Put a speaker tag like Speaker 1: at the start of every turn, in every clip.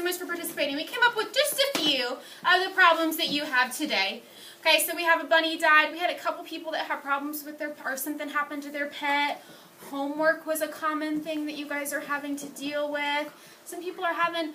Speaker 1: so much for participating. We came up with just a few of the problems that you have today. Okay, so we have a bunny died. We had a couple people that had problems with their, or something happened to their pet. Homework was a common thing that you guys are having to deal with. Some people are having,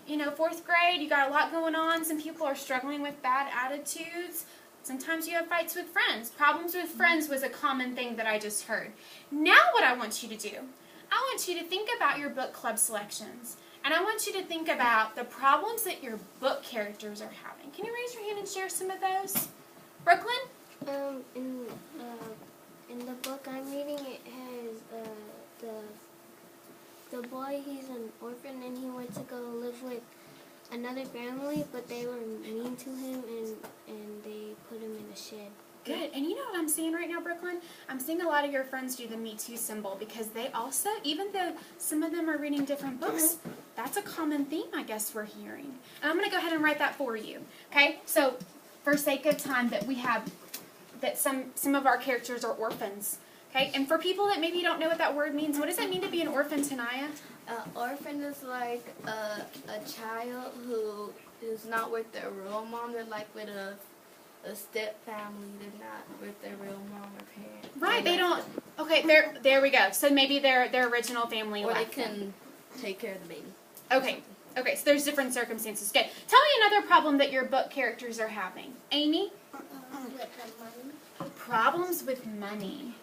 Speaker 1: you know, 4th grade, you got a lot going on. Some people are struggling with bad attitudes. Sometimes you have fights with friends. Problems with friends was a common thing that I just heard. Now what I want you to do, I want you to think about your book club selections. And I want you to think about the problems that your book characters are having. Can you raise your hand and share some of those? Brooklyn?
Speaker 2: In the book I'm reading, it has the boy, he's an orphan, and he went to go live with another family, but they were mean to him, and they put him in a shed.
Speaker 1: Good. And you know what I'm seeing right now, Brooklyn? I'm seeing a lot of your friends do the Me Too symbol because they also, even though some of them are reading different books, that's a common theme I guess we're hearing. And I'm going to go ahead and write that for you. Okay? So, for sake of time, that we have, that some of our characters are orphans. Okay? And for people that maybe don't know what that word means, what does it mean to be an orphan, Tanaya?
Speaker 3: Orphan is like a child who's not with their real mom. They're like with a step family. They're not with their real mom or parent.
Speaker 1: Right, they don't. Okay, there we go. So maybe their original family
Speaker 3: or
Speaker 1: left
Speaker 3: they can
Speaker 1: them.
Speaker 3: take care of the baby.
Speaker 1: Okay. Okay, so there's different circumstances. Good. Tell me another problem that your book characters are having. Amy?
Speaker 2: With the money.
Speaker 1: Problems with money.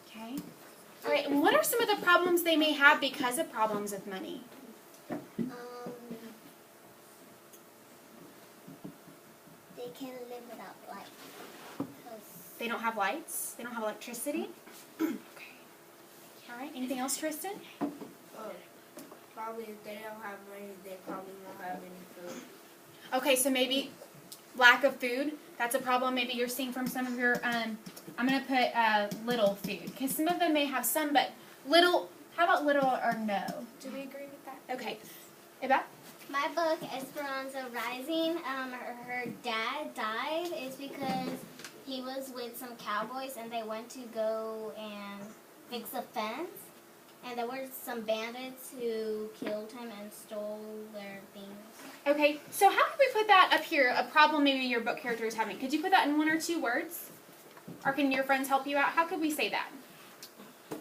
Speaker 1: Okay. All right, and what are some of the problems they may have because of problems with money?
Speaker 2: They can't live without light.
Speaker 1: They don't have lights? They don't have electricity? Okay. All right, anything else, Tristan?
Speaker 3: Probably if they don't have money, they probably won't have any food.
Speaker 1: Okay, so maybe lack of food. That's a problem maybe you're seeing from some of your, I'm going to put little food. Because some of them may have some, but little, how about little or no? Do we agree with that? Okay. Eva?
Speaker 2: My book, Esperanza Rising, her dad died is because he was with some cowboys and they went to go and fix a fence. And there were some bandits who killed him and stole their things.
Speaker 1: Okay, so how could we put that up here, a problem maybe your book character is having? Could you put that in 1 or 2 words? Or can your friends help you out? How could we say that?
Speaker 2: Family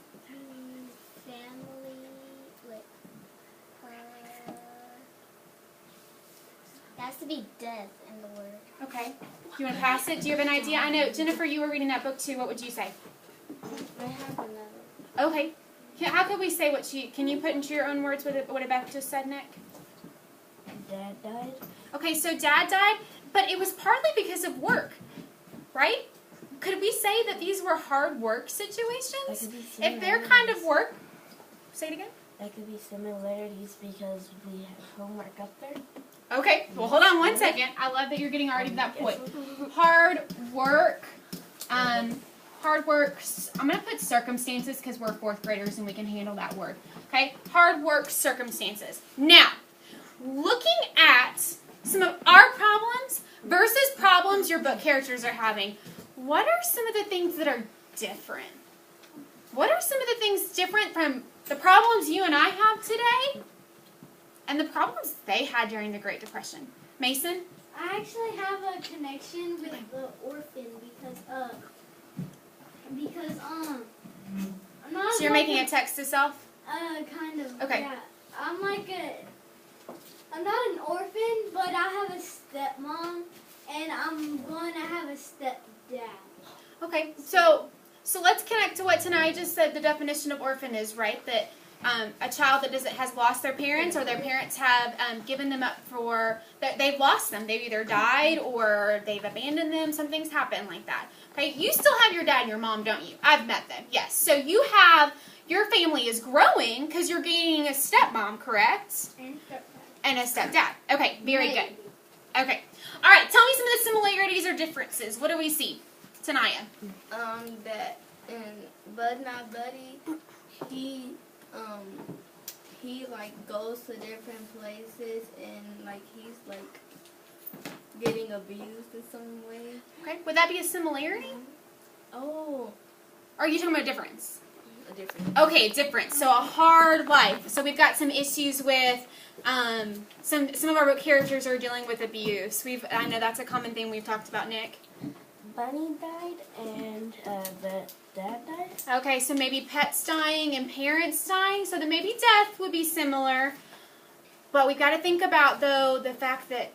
Speaker 2: with her. It has to be death in the word.
Speaker 1: Okay. Do you want to pass it? Do you have an idea? I know, Jennifer, you were reading that book too. What would you say?
Speaker 2: I have another.
Speaker 1: Okay. How could we say what she, can you put into your own words what Beth just said, Nick?
Speaker 3: Dad died.
Speaker 1: Okay, so Dad died, but it was partly because of work, right? Could we say that these were hard work situations? If they're kind of work, say it again.
Speaker 3: That could be similarities because we have homework up there.
Speaker 1: Okay, well hold on 1 second. I love that you're getting already to that point. Hard work, hard work, I'm going to put circumstances because we're 4th graders and we can handle that word. Okay, hard work circumstances. Now, looking at some of our problems versus problems your book characters are having, what are some of the things that are different? What are some of the things different from the problems you and I have today and the problems they had during the Great Depression? Mason?
Speaker 4: I actually have a connection with the orphan because I'm not.
Speaker 1: So you're making a text to self?
Speaker 4: Kind of.
Speaker 1: Okay.
Speaker 4: Yeah. I'm not an orphan, but I have a stepmom, and I'm going to have a stepdad.
Speaker 1: Okay, so let's connect to what Tanaya just said the definition of orphan is, right? That a child that has lost their parents or their parents have given them up for, they've lost them. They've either died or they've abandoned them. Some things happen like that. Okay, you still have your dad and your mom, don't you? I've met them, yes. So you have, your family is growing because you're gaining a stepmom, correct?
Speaker 4: And stepdad.
Speaker 1: And a stepdad. Okay, very good. Okay. All right, tell me some of the similarities or differences. What do we see? Tanaya.
Speaker 3: That Bud Not Buddy, he like goes to different places and like he's like getting abused in some way.
Speaker 1: Okay, would that be a similarity?
Speaker 3: Oh.
Speaker 1: Or are you talking about a difference?
Speaker 3: a different.
Speaker 1: Okay, different. So a hard life. So we've got some issues with some of our characters are dealing with abuse. I know that's a common thing we've talked about, Nick.
Speaker 5: Bunny died and the dad died.
Speaker 1: Okay, so maybe pets dying and parents dying. So then maybe death would be similar. But we've got to think about, though, the fact that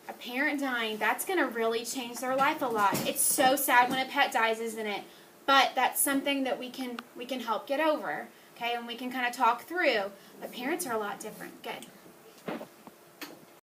Speaker 1: a parent dying, that's going to really change their life a lot. It's so sad when a pet dies, isn't it? But that's something that we can help get over, okay? And we can kind of talk through. But parents are a lot different. Good.